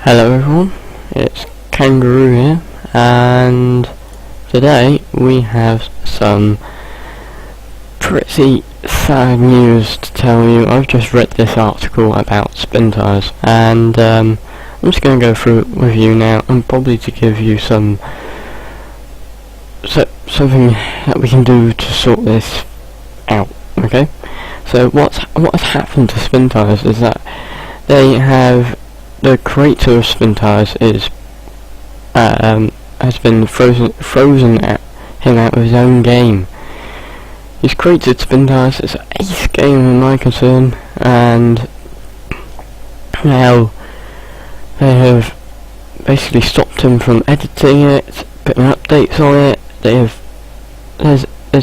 Hello everyone, it's Kangaroo here, and today we have some pretty sad news to tell you. I've just read this article about Spintires, and I'm just going to go through it with you now, and probably to give you something that we can do to sort this out. Okay, so what has happened to Spintires is that the creator of Spintires has been frozen him out of his own game. He's created Spintires. It's an ace game in my concern, and now they have basically stopped him from editing it, putting updates on it. There's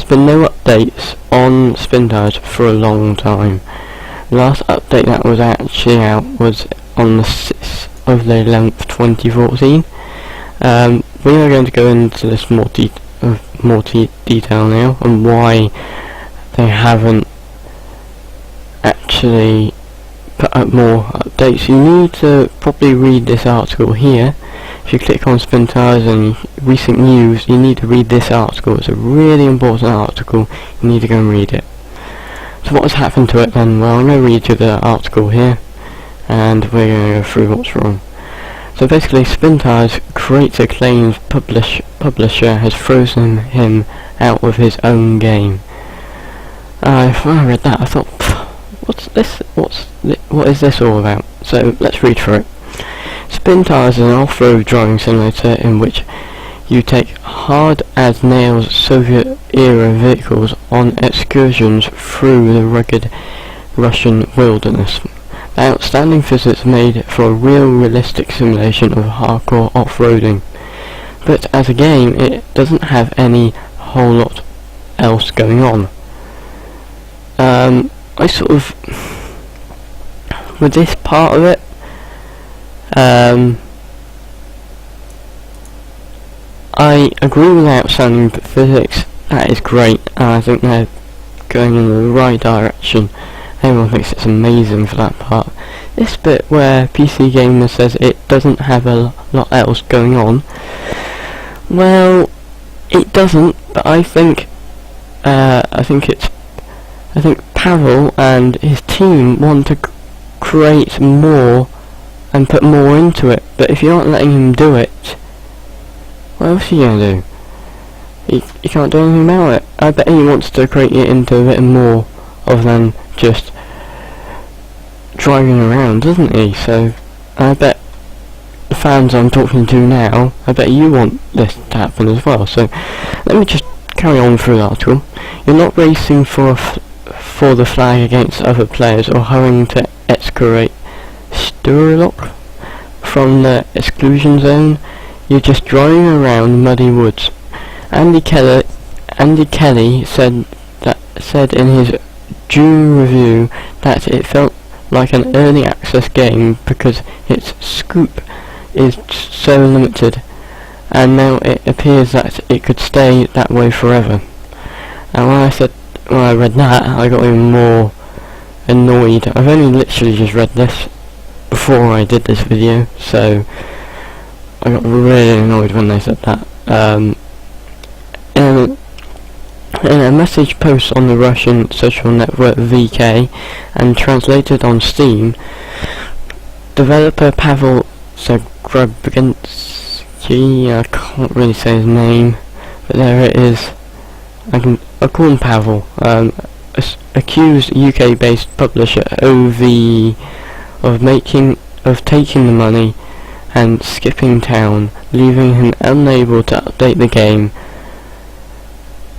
been no updates on Spintires for a long time. The last update that was actually out was on the 6th of the 11th 2014. We are going to go into this more detail now and why they haven't actually put up more updates. You need to probably read this article here. If you click on Spintires and recent news, you need to read this article. It's a really important article. You need to go and read it. So what has happened to it then? Well, I'm going to read you the article here, and we're going to go through what's wrong. So basically, Spintires creator claims publisher has frozen him out of his own game. When I read that, I thought, what's this? What is this all about? So let's read through it. Spintires is an off-road driving simulator in which you take hard-as-nails Soviet-era vehicles on excursions through the rugged Russian wilderness. The outstanding physics made for a realistic simulation of hardcore off-roading. But as a game, it doesn't have any whole lot else going on. I sort of, with this part of it, I agree with the outstanding physics. That is great, and I think they're going in the right direction. Everyone thinks it's amazing for that part. This bit where PC Gamer says it doesn't have a lot else going on, well, it doesn't. But I think Pavel and his team want to create more and put more into it. But if you aren't letting him do it, what else are you gonna do? You can't do anything about it. I bet he wants to create it into a bit more other than just driving around, doesn't he? So I bet the fans I'm talking to now, I bet you want this to happen as well. So let me just carry on through the article. You're not racing for the flag against other players or hurrying to excavate Sturlock from the exclusion zone. You're just driving around muddy woods. Andy Kelly said in his June review that it felt like an early access game because its scope is so limited, and now it appears that it could stay that way forever. And when I read that, I got even more annoyed. I've only literally just read this before I did this video, so I got really annoyed when they said that. In a message post on the Russian social network VK and translated on Steam, developer Pavel Zagrabinski, I can't really say his name, but there it is. I'll call him Pavel. Accused UK-based publisher OVE of taking the money and skipping town, leaving him unable to update the game.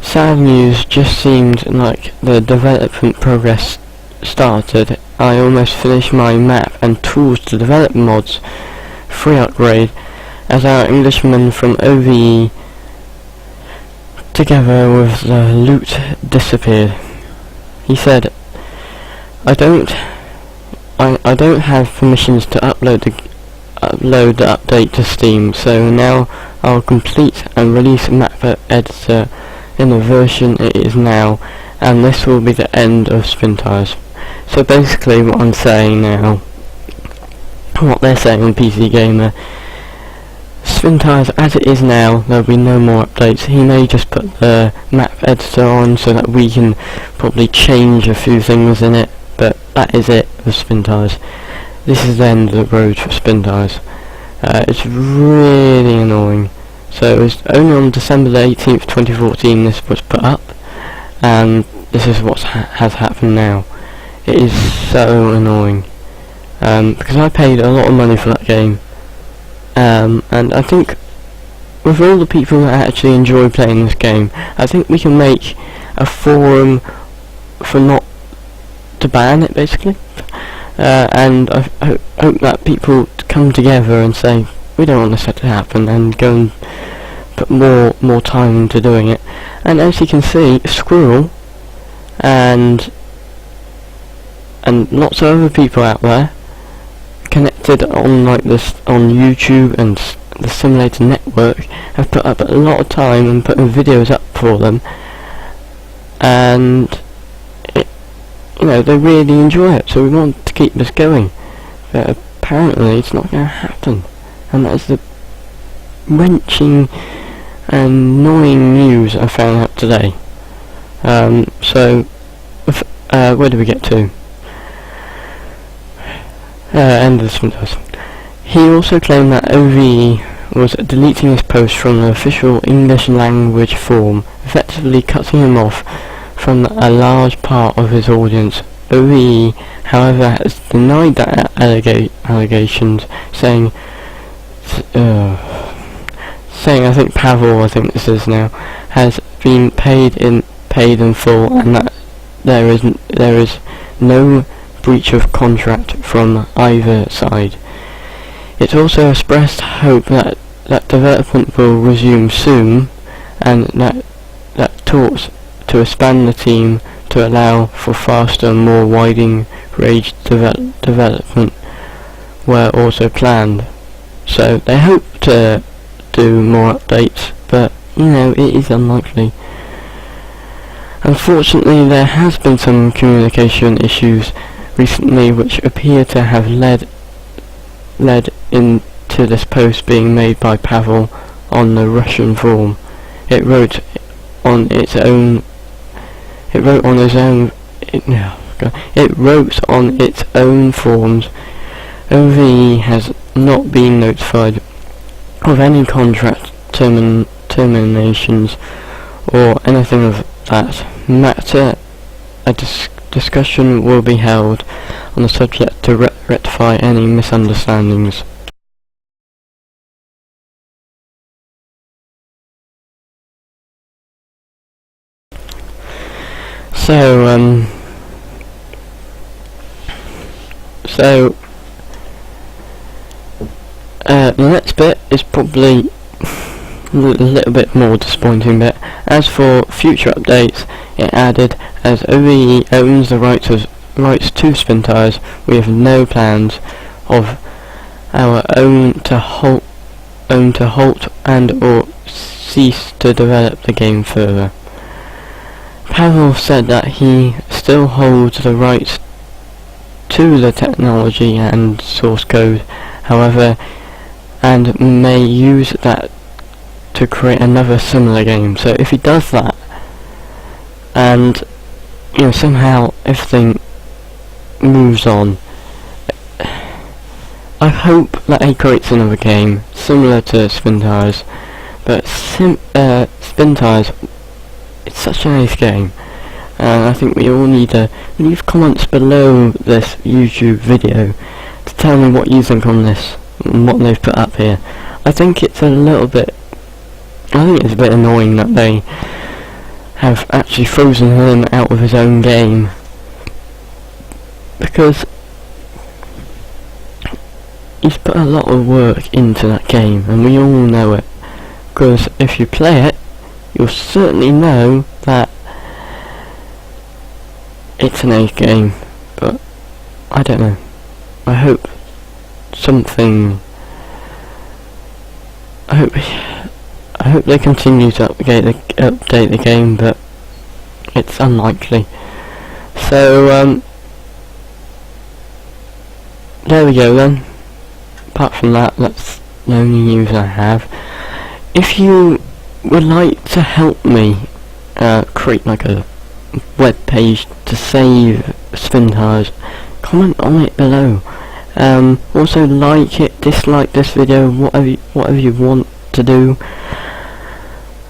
Sad news. Just seemed like the development progress started. I almost finished my map and tools to develop mods. Free upgrade as our Englishman from OVE together with the loot disappeared. He said, I don't have permissions to upload the update to Steam, so now I'll complete and release map editor in the version it is now, and this will be the end of Spintires. So basically what I'm saying now from what they're saying on PC Gamer, Spintires as it is now, there'll be no more updates. He may just put the map editor on so that we can probably change a few things in it, but that is it for Spintires. This is the end of the road for Spintires. It's really annoying. So it was only on December the 18th 2014 this was put up, and this is what has happened now. It is so annoying, because I paid a lot of money for that game, and I think with all the people that actually enjoy playing this game, I think we can make a forum for not to ban it, basically. And I hope that people come together and say, we don't want this to happen, and go and put more time into doing it. And as you can see, Squirrel and lots of other people out there connected on like this on YouTube and the Simulator Network have put up a lot of time and putting videos up for them, and they really enjoy it, so we want to keep this going. But apparently it's not going to happen, and that's the wrenching and annoying news I found out today. So where do we get to? End of the Spintires. He also claimed that OVE was deleting his post from the official English language forum, effectively cutting him off from a large part of his audience. OVE, however, has denied that allegations, saying I think Pavel, I think this is now, has been paid in full, and that there is no breach of contract from either side. It also expressed hope that development will resume soon, and that talks to expand the team to allow for faster and more wide range development were also planned. So they hope to do more updates, but it is unlikely. Unfortunately, there has been some communication issues recently which appear to have led into this post being made by Pavel on the Russian forum. It wrote on its own forums. OVE has not been notified of any contract terminations or anything of that matter. A discussion will be held on the subject to rectify any misunderstandings. The next bit is probably a little bit more disappointing bit. As for future updates, it added, as OVE owns the rights to Spintires, we have no plans of our own to halt and or cease to develop the game further. Pavel said that he still holds the rights to the technology and source code, however, and may use that to create another similar game. So if he does that, and somehow everything moves on, I hope that he creates another game similar to Spintires. But Spintires, it's such a nice game, and I think we all need to leave comments below this YouTube video to tell me what you think on this and what they've put up here. I think it's a bit annoying that they have actually frozen him out of his own game, because he's put a lot of work into that game, and we all know it. Because if you play it, you'll certainly know that it's an ace game. But I don't know. I hope they continue to update the game, but it's unlikely. So there we go then. apart from that, that's the only news I have. If you would like to help me create like a web page to save Spintires, comment on it below. Also like it, dislike this video, whatever you want to do.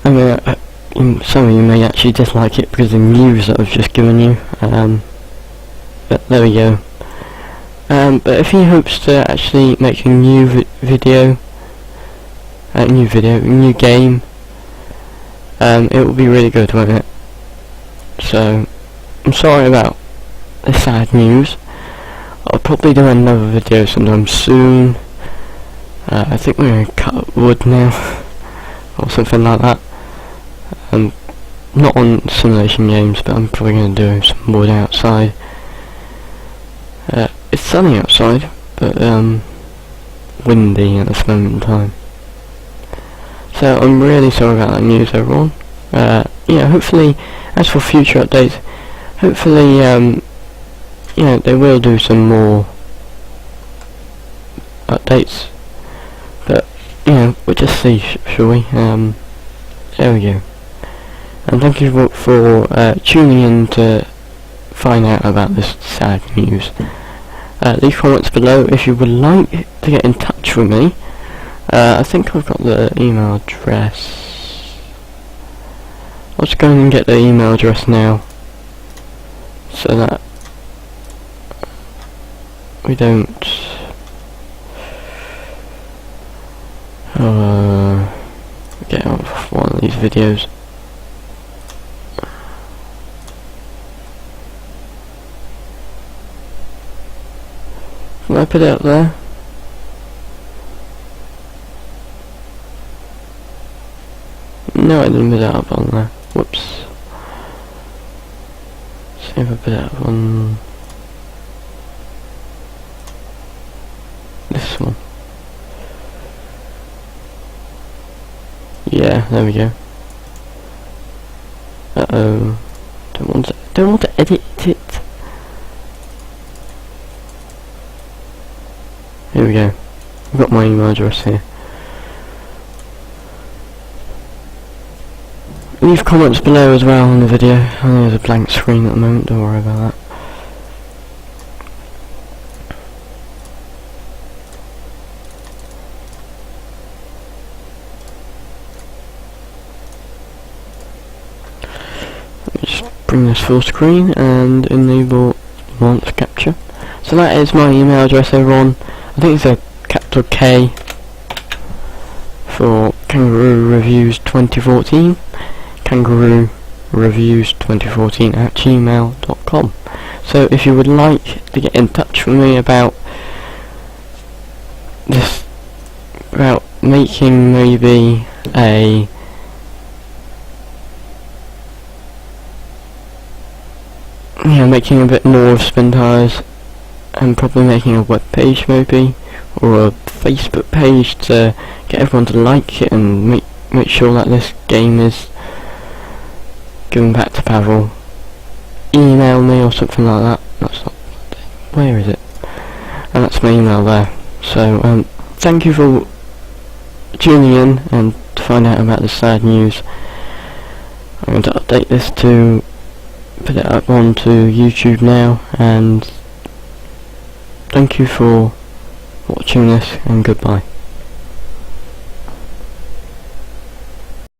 I mean, some of you may actually dislike it because of the news that I've just given you. But there we go. But if he hopes to actually make a new new game, it will be really good, won't it? So, I'm sorry about the sad news. I'll probably do another video sometime soon. I think we're going to cut wood now, or something like that. Not on simulation games, but I'm probably going to do some wood outside. It's sunny outside, but windy at this moment in time. So I'm really sorry about that news, everyone. Hopefully, as for future updates, hopefully, they will do some more updates. But, we'll just see, shall we? There we go. And thank you for tuning in to find out about this sad news. Leave comments below if you would like to get in touch with me. I think I've got the email address. I'll just go and get the email address now, so that we don't get off one of these videos. Can I put it up there? No, I didn't put it up on there. Whoops. See if I put it up on this one. Yeah, there we go. Uh-oh. Don't want to edit it. Here we go. I've got my email address here. Leave comments below as well on the video. I know there's a blank screen at the moment, don't worry about that. Let me just bring this full screen and enable advanced capture. So that is my email address, everyone. I think it's a capital K for Kangaroo Reviews 2014. Kangaroo Reviews 2014 at gmail.com. So if you would like to get in touch with me about this, about making maybe making a bit more of Spintires, and probably making a web page maybe, or a Facebook page to get everyone to like it and make sure that this game is given back to Pavel. Email me or something like that. That's not, where is it? And that's my email there. So thank you for tuning in and to find out about the sad news. I'm going to update this to put it up onto YouTube now, and thank you for watching this, and goodbye.